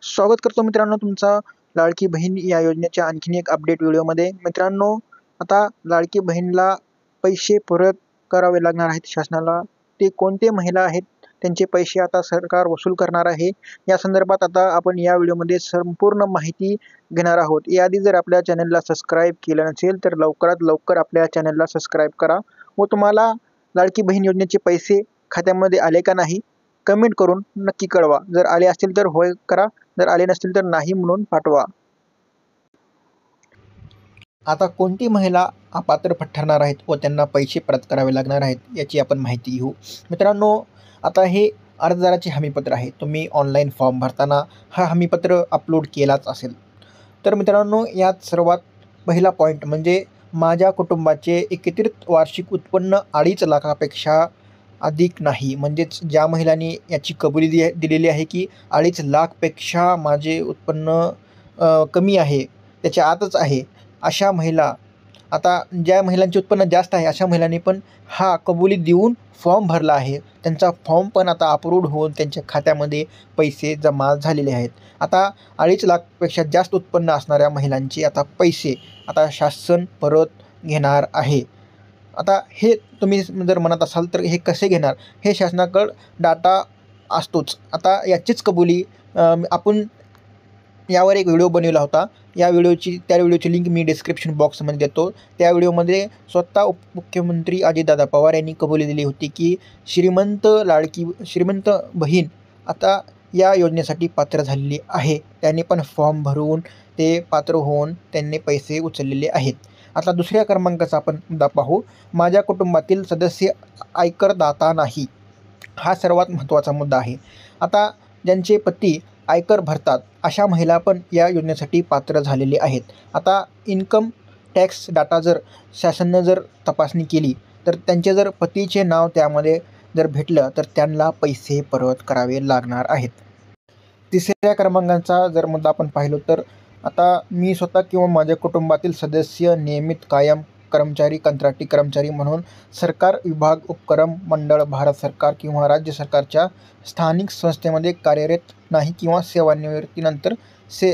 स्वागत करतो मित्रांनो तुमचा लाडकी बहीण या योजनेच्या आणखीन एक अपडेट व्हिडिओमध्ये. मित्रांनो, आता लाडकी बहीणला पैसे परत करावे लागणार आहेत शासनाला. ते कोणते महिला आहेत त्यांचे पैसे आता सरकार वसूल करणार आहे, या संदर्भात आता आपण या व्हिडिओमध्ये संपूर्ण माहिती घेणार आहोत. याआधी जर आपल्या चॅनलला सबस्क्राईब केलं नसेल तर लवकरात लवकर आपल्या चॅनलला सबस्क्राईब करा व तुम्हाला लाडकी बहीण योजनेचे पैसे खात्यामध्ये आले का नाही कमेंट करून नक्की कळवा. जर आले असतील तर होय करा, जर आले नसतील तर नाही म्हणून पाठवा. आता कोणती महिला अपात्र ठरणार आहेत व त्यांना पैसे परत करावे लागणार आहेत याची आपण माहिती घेऊ. मित्रांनो, आता हे अर्जदाराचे हमीपत्र आहे. तुम्ही ऑनलाईन फॉर्म भरताना हा हमीपत्र अपलोड केलाच असेल. तर मित्रांनो, यात सर्वात पहिला पॉईंट म्हणजे माझ्या कुटुंबाचे एकत्रित वार्षिक उत्पन्न 2.5 लाखापेक्षा अधिक नाही. म्हणजेच ज्या महिलांनी याची कबुली दिलेली आहे की 2.5 लाखपेक्षा माझे उत्पन्न कमी आहे, त्याच्या आतच आहे, अशा महिला, आता ज्या महिलांचे उत्पन्न जास्त आहे अशा महिलांनी पण हा कबुली देऊन फॉर्म भरला आहे. त्यांचा फॉर्म पण आता अप्रूव्ड होऊन त्यांच्या खात्यामध्ये पैसे जमा झालेले आहेत. आता 2.5 लाखपेक्षा जास्त उत्पन्न असणाऱ्या महिलांचे आता पैसे आता शासन परत घेणार आहे. आता हे तुम्ही जर म्हणत असाल तर हे कसे घेणार, हे शासनाकडं डाटा असतोच. आता याचीच कबुली आपण यावर एक व्हिडिओ बनवला होता. त्या व्हिडिओची लिंक मी डिस्क्रिप्शन बॉक्समध्ये देतो. त्या व्हिडिओमध्ये स्वतः उपमुख्यमंत्री अजितदादा पवार यांनी कबुली दिली होती की श्रीमंत बहीण आता या योजनेसाठी पात्र झालेली आहे. त्यांनी पण फॉर्म भरून ते पात्र होऊन त्यांनी पैसे उचललेले आहेत. आता दुसऱ्या क्रमांकाचा आपण मुद्दा पाहू. माझ्या कुटुंबातील सदस्य आयकरदाता नाही. हा सर्वात महत्त्वाचा मुद्दा आहे. आता ज्यांचे पती आयकर भरतात अशा महिला पण या योजनेसाठी पात्र झालेले आहेत. आता इन्कम टॅक्स डाटा जर शासनानं जर तपासणी केली तर त्यांचे जर पतीचे नाव त्यामध्ये जर भेटलं तर त्यांना पैसे परत करावे लागणार आहेत. तिसऱ्या क्रमांकाचा जर मुद्दा आपण पाहिलो तर आता मी स्वतः किंवा माझ्या कुटुंबातील सदस्य नियमित कायम कर्मचारी, कंत्राटी कर्मचारी म्हणून सरकार विभाग, उपक्रम, मंडळ, भारत सरकार किंवा राज्य सरकारच्या स्थानिक संस्थेमध्ये कार्यरत नाही किंवा सेवानिवृत्तीनंतर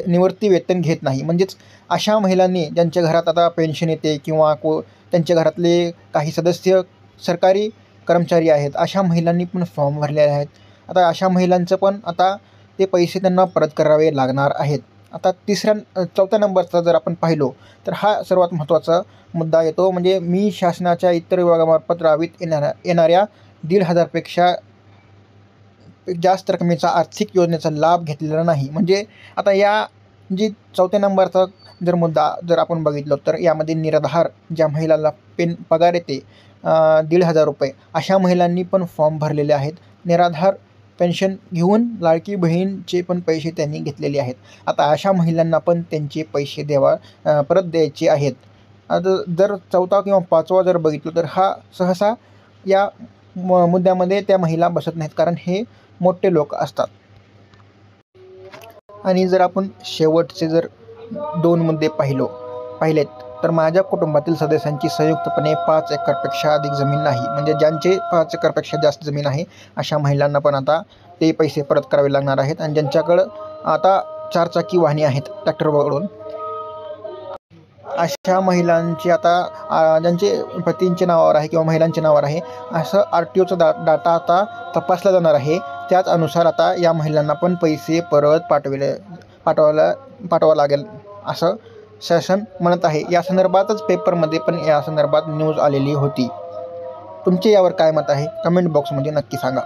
निवृत्ती वेतन घेत नाही. म्हणजेच अशा महिलांनी ज्यांच्या घरात आता पेन्शन येते किंवा त्यांच्या घरातले काही सदस्य सरकारी कर्मचारी आहेत, अशा महिलांनी पण फॉर्म भरलेले आहेत. आता अशा महिलांचं पण आता ते पैसे त्यांना परत करावे लागणार आहेत. आता चौथ्या नंबरचा जर आपण पाहिलो तर हा सर्वात महत्त्वाचा मुद्दा येतो. म्हणजे मी शासनाच्या इतर विभागामार्फत राबवित येणाऱ्या 1,500 पेक्षा जास्त रकमेचा आर्थिक योजनेचा लाभ घेतलेला नाही. म्हणजे आता या चौथ्या नंबरचा जर मुद्दा जर आपण बघितलं तर यामध्ये निराधार ज्या महिलाला पगार येते 1,500 रुपये, अशा महिलांनी पण फॉर्म भरलेले आहेत. निराधार पेन्शन घेऊन लाडकी बहीणचे पण पैसे त्यांनी घेतलेले आहेत. आता अशा महिलांना पण त्यांचे पैसे परत द्यायचे आहेत. आता जर चौथा किंवा पाचवा जर बघितलं तर हा सहसा या मुद्द्यामध्ये त्या महिला बसत नाहीत, कारण हे मोठे लोक असतात. आणि जर आपण शेवटचे जर 2 मुद्दे पाहिलेत तर माझ्या कुटुंबातील सदस्यांची संयुक्तपणे 5 एकरपेक्षा अधिक जमीन नाही. म्हणजे ज्यांचे 5 एकरपेक्षा जास्त जमीन आहे अशा महिलांना पण आता ते पैसे परत करावे लागणार आहेत. आणि ज्यांच्याकडं आता 4 चाकी वाहने आहेत ट्रॅक्टर वगळून, अशा महिलांची आता ज्यांचे पतींच्या नावावर आहे किंवा महिलांच्या नावावर आहे असं RTOचा डाटा आता तपासला जाणार आहे. त्याच अनुसार आता या महिलांना पण पैसे परत पाठवावं लागेल असं शासन म्हणत आहे. या संदर्भातच पेपरमध्ये पण या संदर्भात न्यूज आलेली होती. तुमचे यावर काय मत आहे कमेंट बॉक्समध्ये नक्की सांगा.